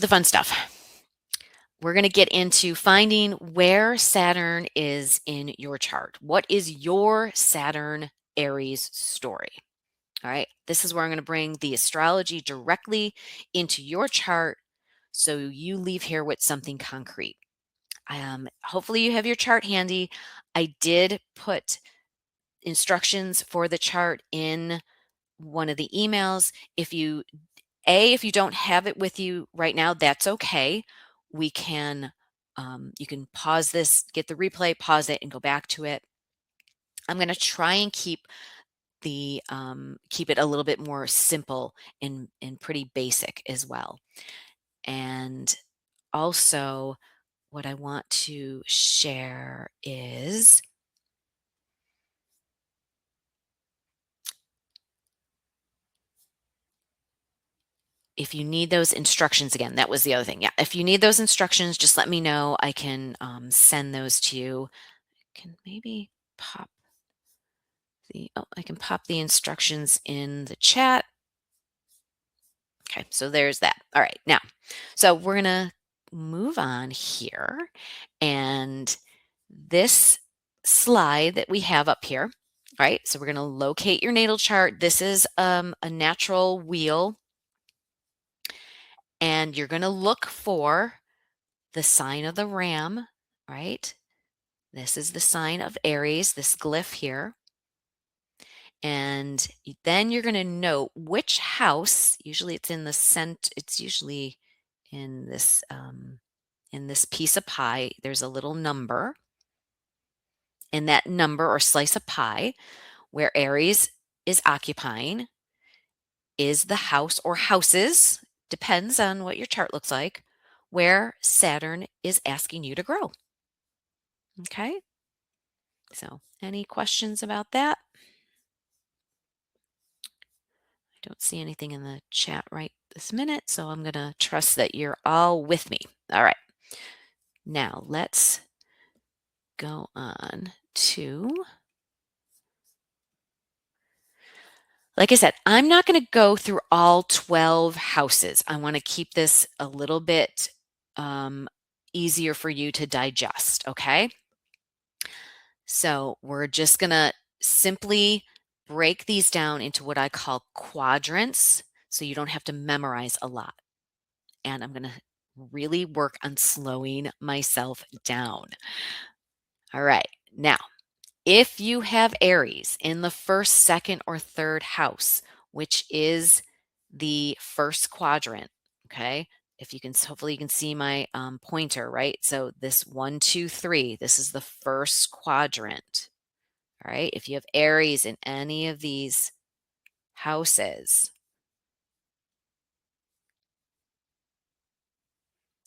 the fun stuff. We're going to get into finding where Saturn is in your chart. What is your Saturn Aries story? All right, this is where I'm going to bring the astrology directly into your chart so you leave here with something concrete. Hopefully you have your chart handy. I did put instructions for the chart in one of the emails. If you don't have it with you right now, that's okay. We can you can pause this, get the replay, pause it, and go back to it. I'm going to try and keep it a little bit more simple and pretty basic as well. And also, what I want to share is if you need those instructions, again, that was the other thing. Yeah, if you need those instructions, just let me know. I can send those to you. I can maybe pop I can pop the instructions in the chat. Okay, so there's that. All right, now, so we're gonna move on here, and this slide that we have up here, right? So we're gonna locate your natal chart. This is a natural wheel, and you're gonna look for the sign of the ram, right? This is the sign of Aries, this glyph here. And then you're going to note which house, usually it's in the center, it's usually in this piece of pie, there's a little number. And that number or slice of pie where Aries is occupying is the house or houses, depends on what your chart looks like, where Saturn is asking you to grow. Okay? So, any questions about that? I don't see anything in the chat right this minute, so I'm going to trust that you're all with me. All right. Now, let's go on to, like I said, I'm not going to go through all 12 houses. I want to keep this a little bit easier for you to digest, okay? So we're just going to simply break these down into what I call quadrants so you don't have to memorize a lot. And I'm going to really work on slowing myself down. All right. Now, if you have Aries in the first, second, or third house, which is the first quadrant, okay? If you can, hopefully you can see my pointer, right? So this 1, 2, 3, this is the first quadrant. All right. If you have Aries in any of these houses.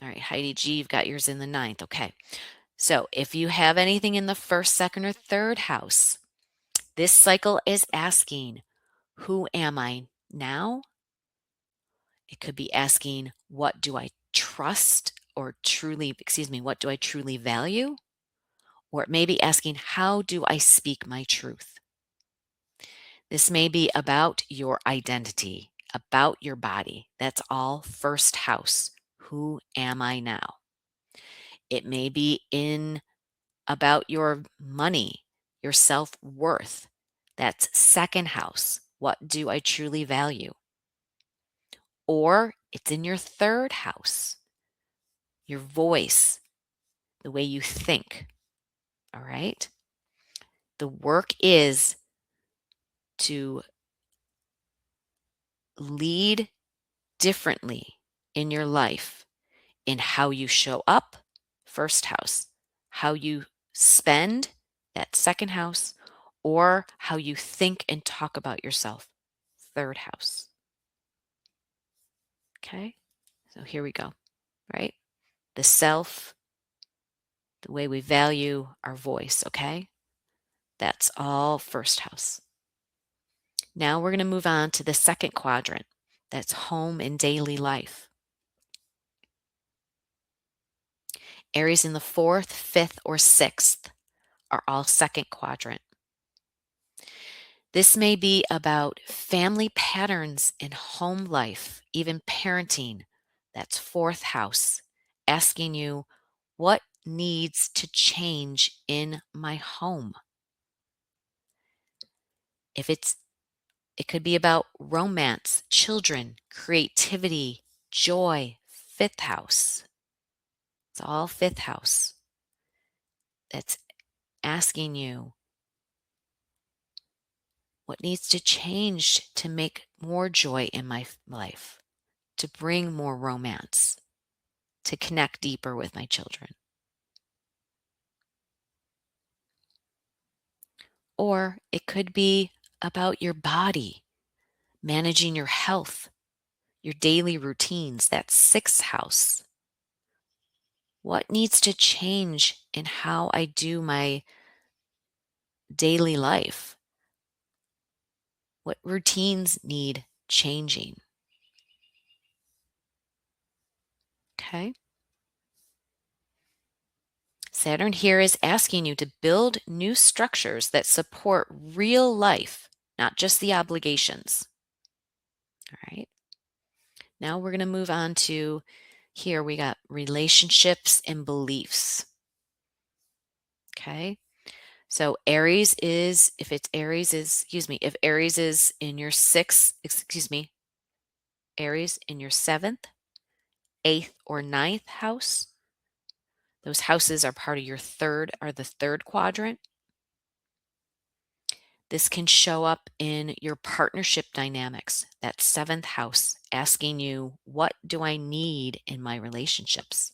All right, Heidi G, you've got yours in the 9th. Okay. So if you have anything in the first, second, or third house, this cycle is asking, who am I now? It could be asking, what do I trust or truly, what do I truly value? Or it may be asking, how do I speak my truth? This may be about your identity, about your body. That's all first house. Who am I now? It may be in about your money, your self-worth. That's second house. What do I truly value? Or it's in your third house, your voice, the way you think. All right. The work is to lead differently in your life in how you show up, first house, how you spend, that second house, or how you think and talk about yourself, third house. Okay. So here we go, right? The self, the way we value our voice, okay? That's all first house. Now we're going to move on to the second quadrant. That's home and daily life. Aries in the 4th, 5th, or 6th are all second quadrant. This may be about family patterns in home life, even parenting, That's fourth house, asking you what needs to change in my home. It could be about romance, children, creativity, joy, fifth house. It's all fifth house. That's asking you what needs to change to make more joy in my life, to bring more romance, to connect deeper with my children. Or it could be about your body, managing your health, your daily routines. That's sixth house. What needs to change in how I do my daily life? What routines need changing? Okay. Saturn here is asking you to build new structures that support real life, not just the obligations. All right. Now we're going to move on to here we got relationships and beliefs. Okay. So Aries is, if Aries is in your Aries in your seventh, eighth, or ninth house, those houses are part of your the third quadrant. This can show up in your partnership dynamics, that seventh house, asking you, what do I need in my relationships?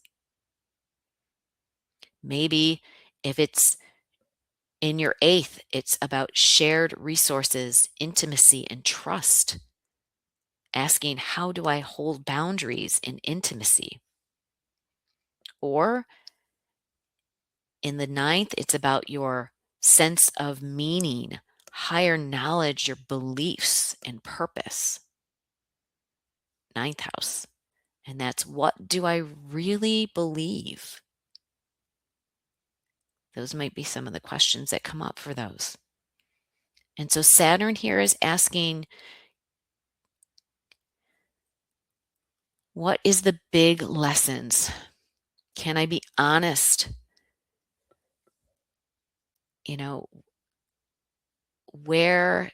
Maybe if it's in your eighth, it's about shared resources, intimacy, and trust. Asking, how do I hold boundaries in intimacy? Or in the ninth, it's about your sense of meaning, higher knowledge, your beliefs, and purpose. Ninth house. And that's, what do I really believe? Those might be some of the questions that come up for those. And so Saturn here is asking, what is the big lessons? Can I be honest? You know, where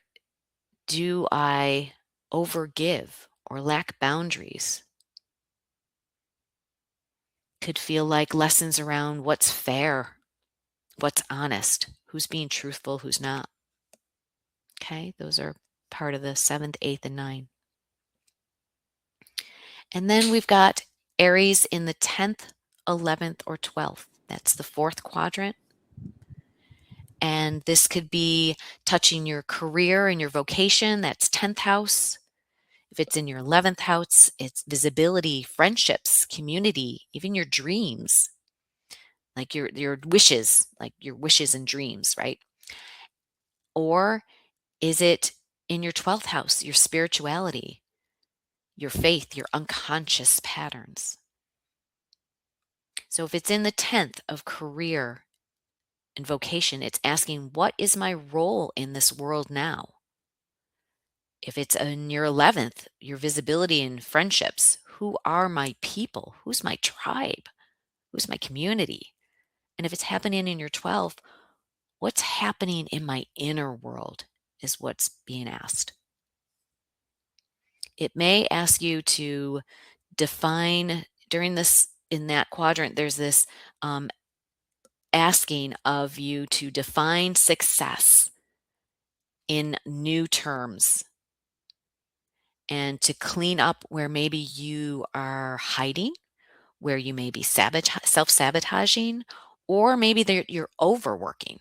do I overgive or lack boundaries? Could feel like lessons around what's fair, what's honest, who's being truthful, who's not. Okay, those are part of the seventh, eighth, and ninth. And then we've got Aries in the 10th, 11th, or 12th. That's the fourth quadrant. And this could be touching your career and your vocation. That's 10th house. If it's in your 11th house, it's visibility, friendships, community, even your dreams, like your wishes, like your wishes and dreams, right? Or is it in your 12th house, your spirituality, your faith, your unconscious patterns? So if it's in the 10th of career and vocation, it's asking, what is my role in this world now? If it's in your 11th, your visibility and friendships, who are my people? Who's my tribe? Who's my community? And if it's happening in your 12th, what's happening in my inner world is what's being asked. It may ask you to define during this, in that quadrant, there's this asking of you to define success in new terms and to clean up where maybe you are hiding, where you may be self-sabotaging, or maybe you're overworking.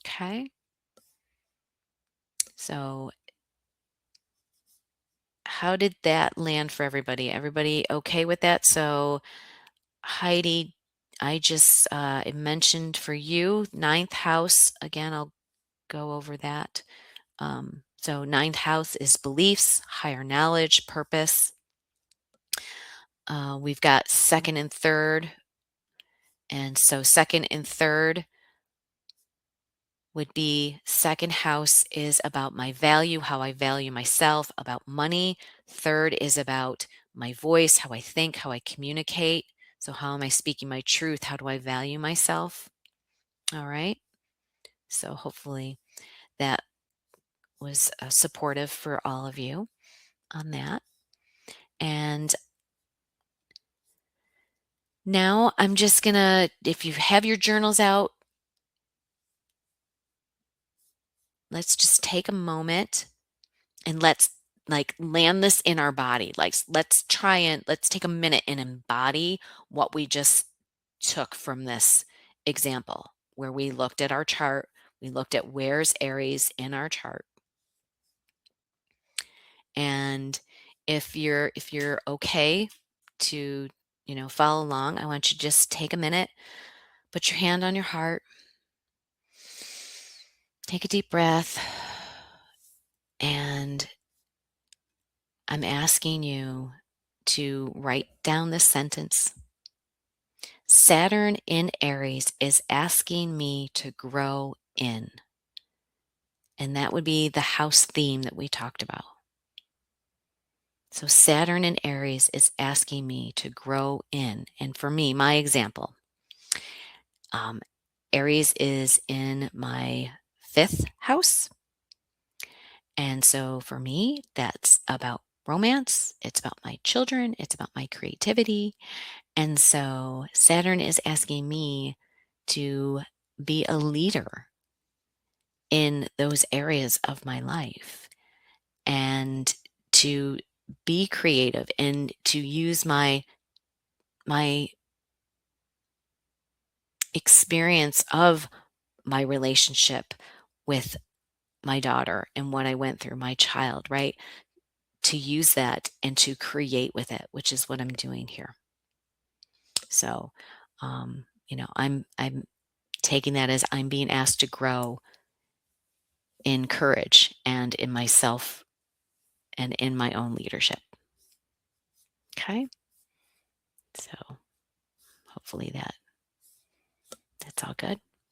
Okay. So how did that land for everybody? Everybody okay with that? So Heidi, I just mentioned for you, ninth house. Again, I'll go over that. So ninth house is beliefs, higher knowledge, purpose. We've got second and third. And so second and third would be, second house is about my value, how I value myself, about money. Third is about my voice, how I think, how I communicate. So, how am I speaking my truth? How do I value myself? All right. So, hopefully, that was supportive for all of you on that. And now I'm just going to, if you have your journals out, let's just take a moment and let's like land this in our body. Like, let's take a minute and embody what we just took from this example where we looked at our chart. We looked at where's Aries in our chart. And if you're okay to, follow along, I want you to just take a minute, put your hand on your heart, take a deep breath, and I'm asking you to write down this sentence. Saturn in Aries is asking me to grow in. And that would be the house theme that we talked about. So Saturn in Aries is asking me to grow in. And for me, my example, Aries is in my 5th house. And so for me, that's about romance. It's about my children. It's about my creativity. And so Saturn is asking me to be a leader in those areas of my life and to be creative and to use my experience of my relationship with my daughter and what I went through, my child, right? To use that and to create with it, which is what I'm doing here. So, I'm taking that as I'm being asked to grow in courage and in myself and in my own leadership. Okay. So hopefully that's all good.